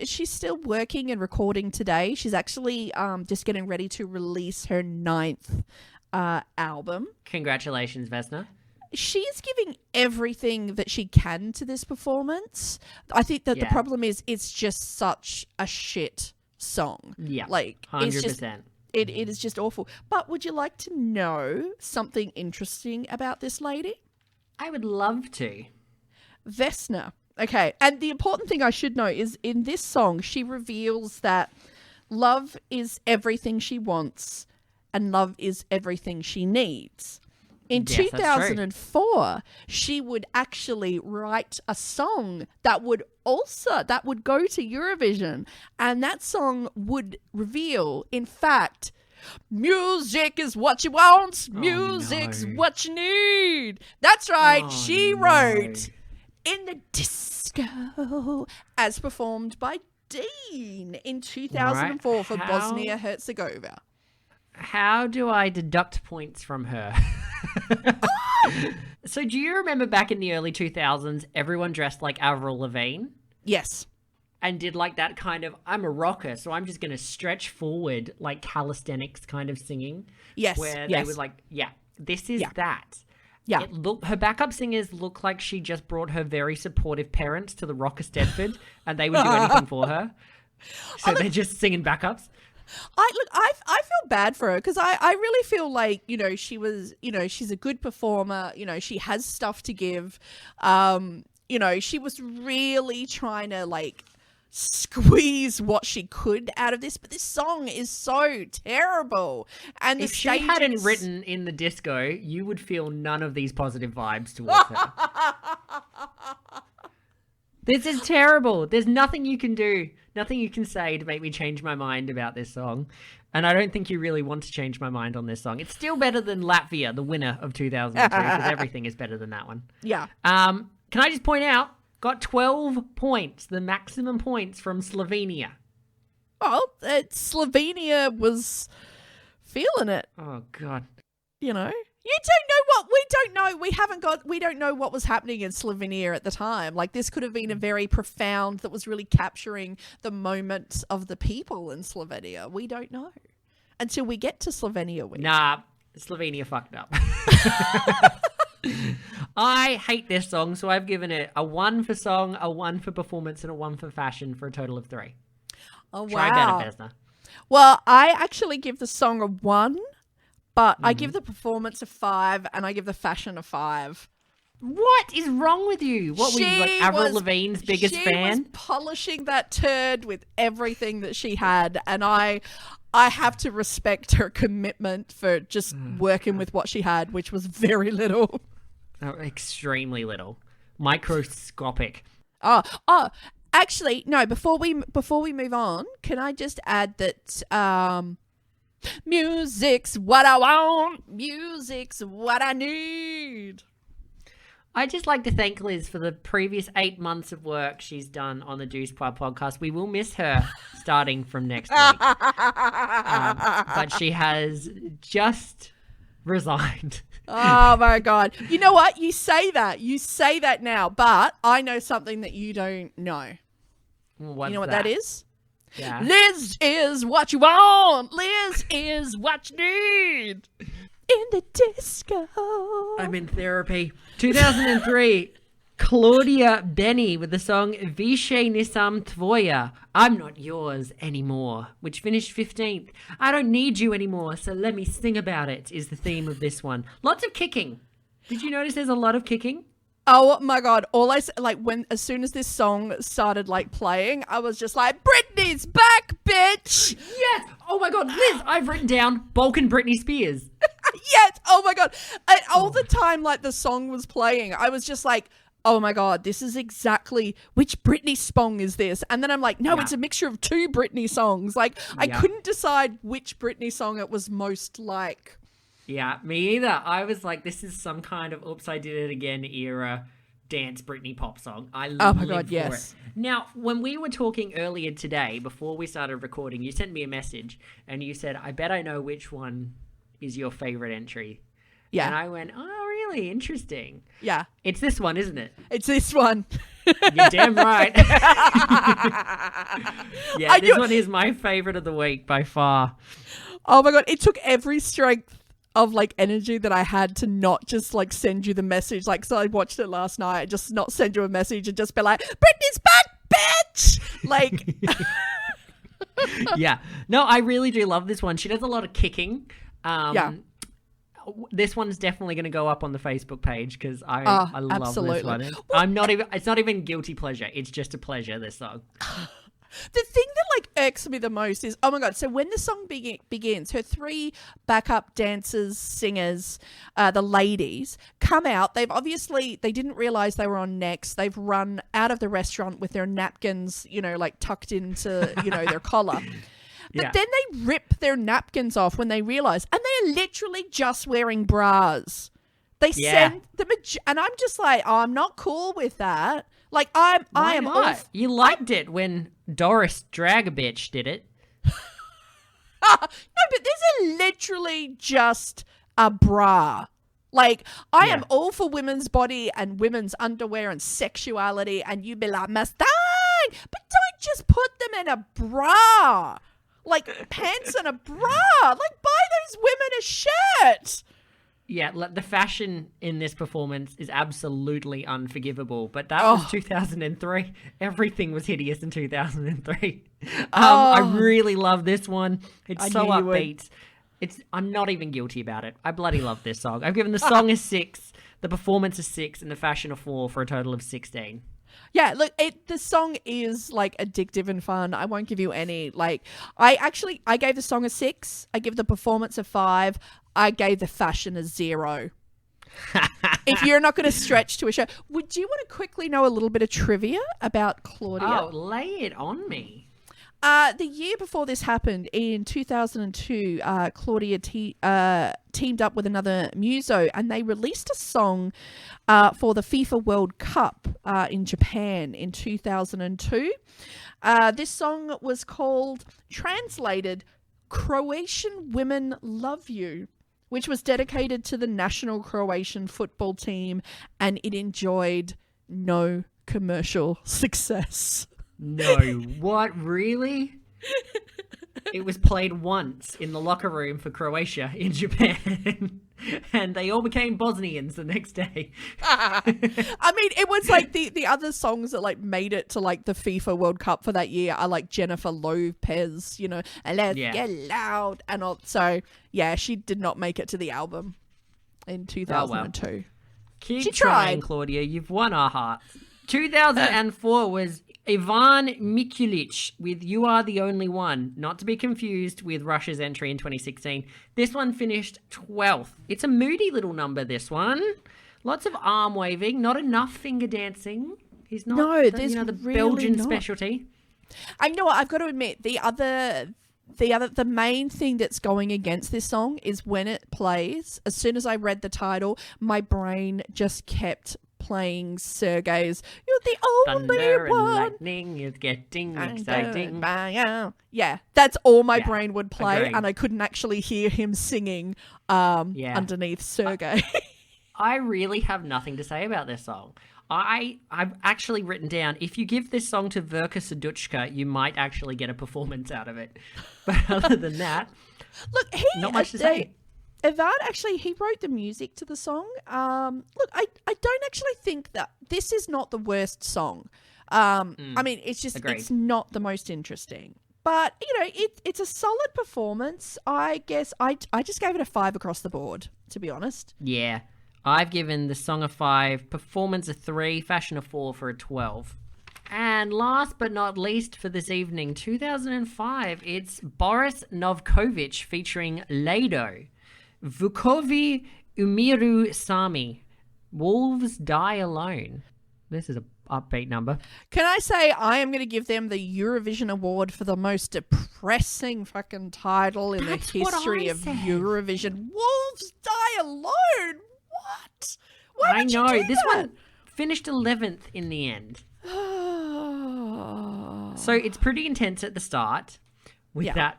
She's still working and recording today. She's actually just getting ready to release her 9th album. Congratulations, Vesna. She's giving everything that she can to this performance. I think that the Yeah. problem is it's just such a shit song. Yeah, Like, 100%. it's just, it is just awful. But would you like to know something interesting about this lady? I would love to. Vesna. Okay, and the important thing I should know is in this song, she reveals that love is everything she wants and love is everything she needs. In Yes, that's true. 2004, she would actually write a song that would go to Eurovision, and that song would reveal, in fact, music is what you want, music's no. what you need. That's right, Oh, she no. wrote In the Disco, as performed by Dean in 2004 for How- Bosnia-Herzegovina. How do I deduct points from her? So do you remember back in the early 2000s, everyone dressed like Avril Lavigne Yes. and did like that kind of, I'm a rocker, so I'm just going to stretch forward, like calisthenics kind of singing. Yes. Where yes. they would like, yeah, this is Yeah. that. Yeah. Her backup singers look like she just brought her very supportive parents to the Rock of Stedford and they would do anything for her. So they're just singing backups. I feel bad for her because I really feel like, she's a good performer. She has stuff to give. She was really trying to like squeeze what she could out of this, but this song is so terrible. And If she hadn't written In the Disco, you would feel none of these positive vibes towards her. This is terrible. There's nothing you can do, nothing you can say to make me change my mind about this song. And I don't think you really want to change my mind on this song. It's still better than Latvia, the winner of 2002, because everything is better than that one. Yeah. Can I just point out, got 12 points, the maximum points from Slovenia. Well, Slovenia was feeling it. Oh, God. You don't know what we don't know. We don't know what was happening in Slovenia at the time. Like, this could have been a very profound that was really capturing the moments of the people in Slovenia. We don't know until we get to Slovenia week. Nah, Slovenia fucked up. I hate this song, so I've given it a 1 for song, a 1 for performance, and a 1 for fashion for a total of 3. Oh, wow. Try better, Vesna. Well, I actually give the song a 1, but I give the performance a 5 and I give the fashion a 5. What is wrong with you? What were you, like She Avril was- Lavigne's biggest She fan? was polishing that turd with everything that she had, and I have to respect her commitment for just working with what she had, which was very little. Oh, extremely little. Microscopic. Oh, actually, no. Before we move on, can I just add that music's what I want, music's what I need. I'd just like to thank Liz for the previous 8 months of work she's done on the Douze Points podcast. We will miss her starting from next week. But she has just resigned. Oh my God. You know what? You say that now, but I know something that you don't know. What's You know what that is? Yeah. Liz is what you want. Liz is what you need. In the disco. I'm in therapy. 2003, Claudia Benny with the song Više nisam tvoja, I'm not yours anymore, which finished 15th. I don't need you anymore, so let me sing about it, is the theme of this one. Lots of kicking. Did you notice there's a lot of kicking? Oh my God. As soon as this song started like playing, I was just like, Britney's back, bitch. Yes. Oh my God, Liz, I've written down Balkan Britney Spears. Yes. Oh my God. And all the time, like the song was playing, I was just like, oh my God, this is exactly which Britney song is this? And then I'm like, no, it's a mixture of two Britney songs. Like I couldn't decide which Britney song it was most like. Yeah, me either. I was like, this is some kind of oops, I did it again era dance Britney pop song. Oh my God, yes. It. Now, when we were talking earlier today, before we started recording, you sent me a message and you said, I bet I know which one is your favorite entry. Yeah. And I went, oh, really? Interesting. Yeah. It's this one, isn't it? It's this one. You're damn right. Yeah, this one is my favorite of the week by far. Oh my God, it took every strength of like energy that I had to not just like send you the message. Like, so I watched it last night, just not send you a message and just be like, Britney's back, bitch. Like, yeah, no, I really do love this one. She does a lot of kicking. This one's definitely going to go up on the Facebook page because I love absolutely. This one. I'm not even. It's not even guilty pleasure. It's just a pleasure. This song. The thing that like irks me the most is, oh my God, so when the song begins, her three backup dancers, singers, the ladies come out. They didn't realize they were on Next. They've run out of the restaurant with their napkins, like tucked into, their collar. But then they rip their napkins off when they realize, and they're literally just wearing bras. They send them, and I'm just like, oh, I'm not cool with that. Like, I am not? You liked it when Doris Dragabitch did it. No, but this is literally just a bra. Like, I am all for women's body and women's underwear and sexuality, and you be like, Mustang, but don't just put them in a bra. Like, pants and a bra. Like, buy those women a shirt. Yeah, the fashion in this performance is absolutely unforgivable, but that was 2003. Everything was hideous in 2003. I really love this one. It's so upbeat. I'm not even guilty about it. I bloody love this song. I've given the song a 6, the performance a 6, and the fashion a 4 for a total of 16. Yeah, look, the song is like addictive and fun. I won't give you any, like, I gave the song a 6. I give the performance a 5. I gave the fashion a 0. If you're not going to stretch to a show, would you want to quickly know a little bit of trivia about Claudia? Oh, lay it on me. The year before this happened, in 2002, Claudia teamed up with another muso, and they released a song for the FIFA World Cup in Japan in 2002. This song was called, translated, Croatian Women Love You, which was dedicated to the national Croatian football team, and it enjoyed no commercial success. No, what, really? It was played once in the locker room for Croatia in Japan, and they all became Bosnians the next day. I mean, it was like the other songs that like made it to like the FIFA World Cup for that year are like Jennifer Lopez, and Let's Get Loud, and all. So yeah, she did not make it to the album in 2002. Oh, well. Keep trying, Claudia. You've won our hearts. 2004 was Ivan Mikulic with You Are the Only One, not to be confused with Russia's entry in 2016. This one finished 12th. It's a moody little number, this one. Lots of arm waving, not enough finger dancing. He's not the really Belgian specialty. I know what, I've got to admit, the main thing that's going against this song is when it plays, as soon as I read the title, my brain just kept playing Sergei's "You're the Only Thunder One." And lightning is getting exciting. Yeah, that's all my brain would play, agreed. and I couldn't actually hear him singing underneath Sergei. I really have nothing to say about this song. I've actually written down, if you give this song to Verka Serduchka, you might actually get a performance out of it. But other than that, look, not much to say. Ivan actually, he wrote the music to the song. Look, I don't actually think that this is not the worst song. I mean, it's just, agreed. It's not the most interesting. But, it's a solid performance. I guess I just gave it a 5 across the board, to be honest. Yeah. I've given the song a 5, performance a 3, fashion a 4 for a 12. And last but not least for this evening, 2005, it's Boris Novkovic featuring Lado. Vukovi Umiru Sami. Wolves Die Alone. This is a upbeat number. Can I say I am going to give them the Eurovision Award for the most depressing fucking title in That's the what history I of said. Eurovision? Wolves Die Alone? What? Why I would you know. do This that? one finished 11th in the end. So it's pretty intense at the start with Yeah. that.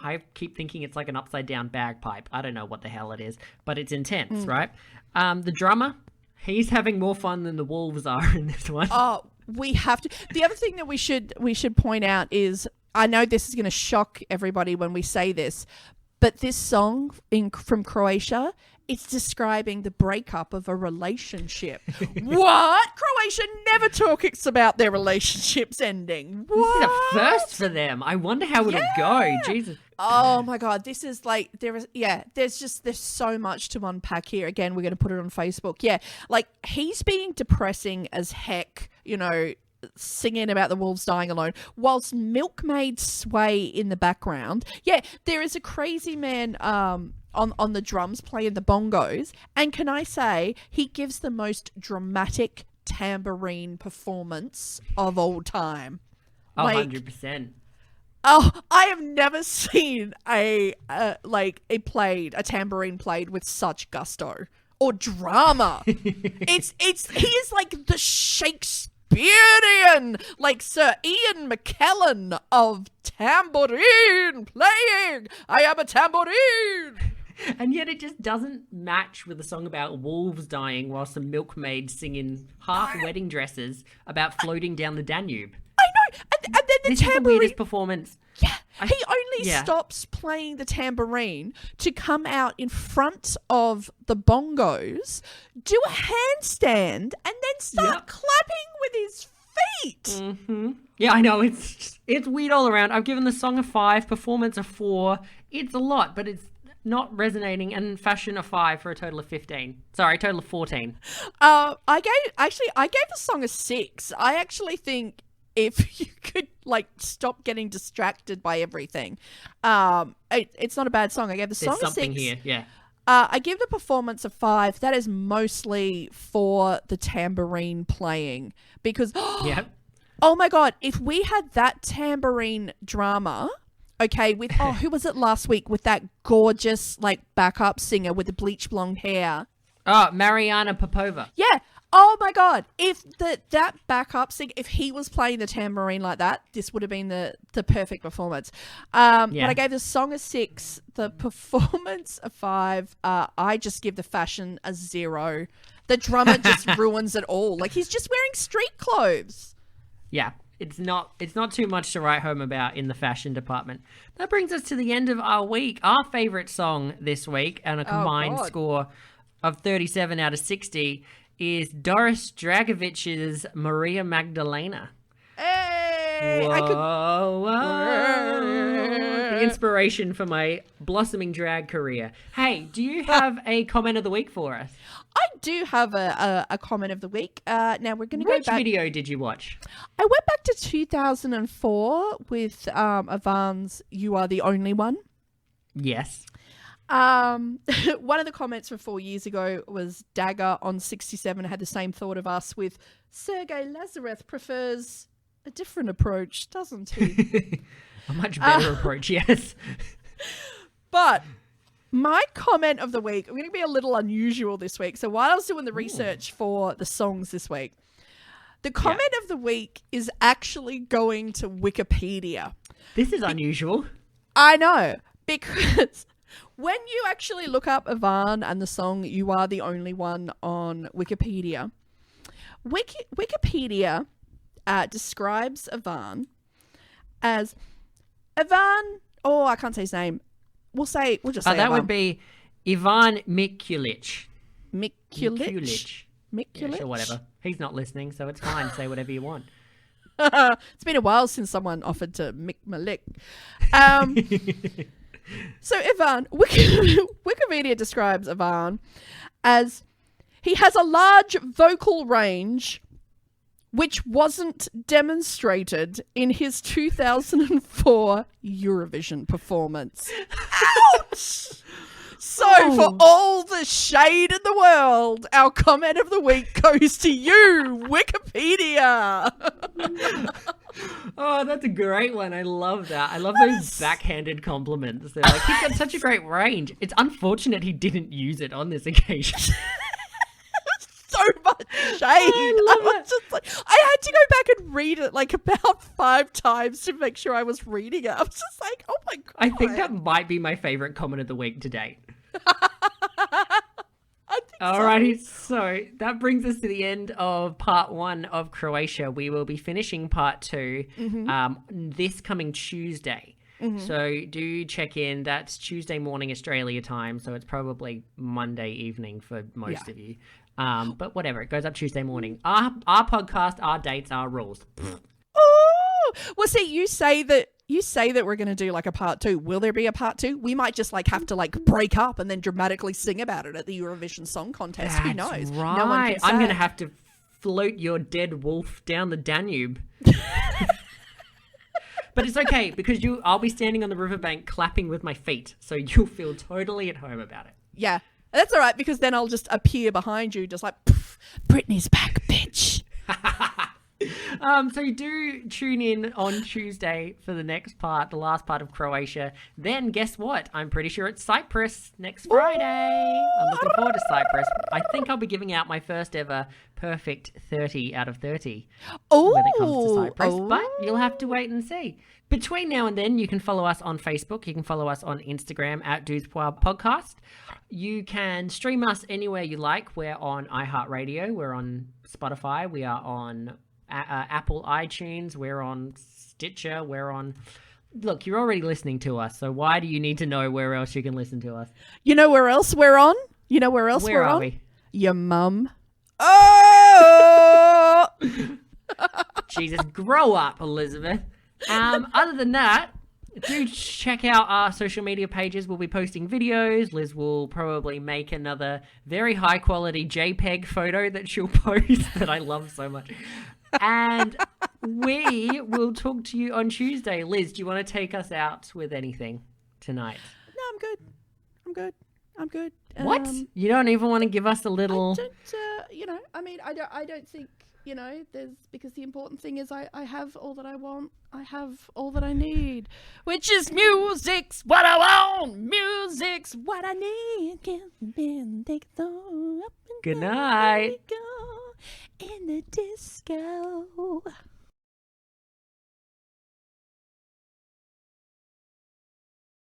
I keep thinking it's like an upside down bagpipe. I don't know what the hell it is, but it's intense, right? The drummer, he's having more fun than the wolves are in this one. Oh, we have to. The other thing that we should point out is, I know this is going to shock everybody when we say this, but this song from Croatia, it's describing the breakup of a relationship. What? Croatia never talks about their relationships ending. This What? is a first for them. I wonder how it'll go. Jesus. Oh my God, this is like, there's so much to unpack here. Again, we're going to put it on Facebook. Yeah, like he's being depressing as heck, singing about the wolves dying alone whilst milkmaids sway in the background. Yeah, there is a crazy man on the drums playing the bongos, and can I say he gives the most dramatic tambourine performance of all time. Oh, Like, 100%. Oh, I have never seen a tambourine played with such gusto or drama. He is like the Shakespearean, like Sir Ian McKellen of tambourine playing. I am a tambourine. And yet it just doesn't match with a song about wolves dying while some milkmaids sing in half wedding dresses about floating down the Danube. I know, and then the This is the tambourine. weirdest performance. Yeah, he only yeah. stops playing the tambourine to come out in front of the bongos, do a handstand, and then start clapping with his feet. Mm-hmm. Yeah, I know. It's weird all around. I've given the song a 5, performance a 4. It's a lot, but it's not resonating, and fashion a 5 for a total of 15. Sorry, total of 14. I gave the song a 6. I actually think if you could stop getting distracted by everything, it's not a bad song. I gave the song There's a 6. something here, yeah. I give the performance a 5. That is mostly for the tambourine playing because Yep. oh my God, if we had that tambourine drama, okay, with who was it last week with that gorgeous backup singer with the bleach blonde hair? Oh, Mariana Popova. Yeah. Oh my God. If that backup singer, if he was playing the tambourine like that, this would have been the perfect performance. But I gave the song a 6, the performance a 5. I just give the fashion a 0. The drummer just ruins it all. Like he's just wearing street clothes. Yeah. It's not too much to write home about in the fashion department. That brings us to the end of our week. Our favourite song this week, and a combined score of 37 out of 60, is Doris Dragovic's Maria Magdalena. Hey! Whoa. The inspiration for my blossoming drag career. Hey, do you have a comment of the week for us? I do have a comment of the week. Now we're going to go Which back. video did you watch? I went back to 2004 with Ivan's "You Are the Only One." Yes. One of the comments from 4 years ago was Dagger on 67 had the same thought of us with Sergei Lazareth prefers a different approach, doesn't he? A much better approach, yes. But my comment of the week, I'm going to be a little unusual this week. So while I was doing the research for the songs this week, the comment of the week is actually going to Wikipedia. This is unusual. I know, because when you actually look up Ivan and the song "You Are the Only One" on Wikipedia, Wikipedia describes Ivan as Ivan, I can't say his name. We'll just say that Ivan. would be Ivan Mikulic. Mikulic. Yeah, sure, whatever. He's not listening, so it's fine. Say whatever you want. It's been a while since someone offered to Mick Malik. So Ivan, Wikipedia describes Ivan as he has a large vocal range which wasn't demonstrated in his 2004 Eurovision performance. Ouch! So, for all the shade in the world, our comment of the week goes to you, Wikipedia. Oh, that's a great one. I love that. I love those backhanded compliments. They're like, he's got such a great range. It's unfortunate he didn't use it on this occasion. So much shade. I had to go back and read it like about 5 times to make sure I was reading it. I was just like, oh my God. I think that might be my favorite comment of the week to date. Alrighty, so that brings us to the end of part 1 of Croatia. We will be finishing part 2 this coming Tuesday. So do check in. That's Tuesday morning Australia time, so it's probably Monday evening for most of you. But whatever, it goes up Tuesday morning. Our podcast, our dates, our rules. Oh, well, see, you say that we're going to do like a part 2. Will there be a part 2? We might just like have to like break up and then dramatically sing about it at the Eurovision Song Contest. Who knows? Right. No one can say. I'm going to have to float your dead wolf down the Danube. But it's okay because I'll be standing on the riverbank clapping with my feet, so you'll feel totally at home about it. Yeah, that's all right because then I'll just appear behind you, just like, Britney's back, bitch. So do tune in on Tuesday for the next part, the last part of Croatia. Then guess what? I'm pretty sure it's Cyprus next Friday. I'm looking forward to Cyprus. I think I'll be giving out my first ever perfect 30 out of 30 when it comes to Cyprus. But you'll have to wait and see. Between now and then, you can follow us on Facebook. You can follow us on Instagram at Douze Points Podcast. You can stream us anywhere you like. We're on iHeartRadio. We're on Spotify. We are on Apple iTunes. We're on Stitcher. We're on... Look, you're already listening to us, so why do you need to know where else you can listen to us? You know where else we're on? Where are we? Your mum. Oh! Jesus, grow up, Elizabeth. Other than that, do check out our social media pages. We'll be posting videos. Liz will probably make another very high quality JPEG photo that she'll post that I love so much. And we will talk to you on Tuesday. Liz, do you want to take us out with anything tonight? No, I'm good. What? You don't even want to give us a little... I don't think, because the important thing is I have all that I want. I have all that I need, which is music's what I want. Music's what I need. Good night. In the disco.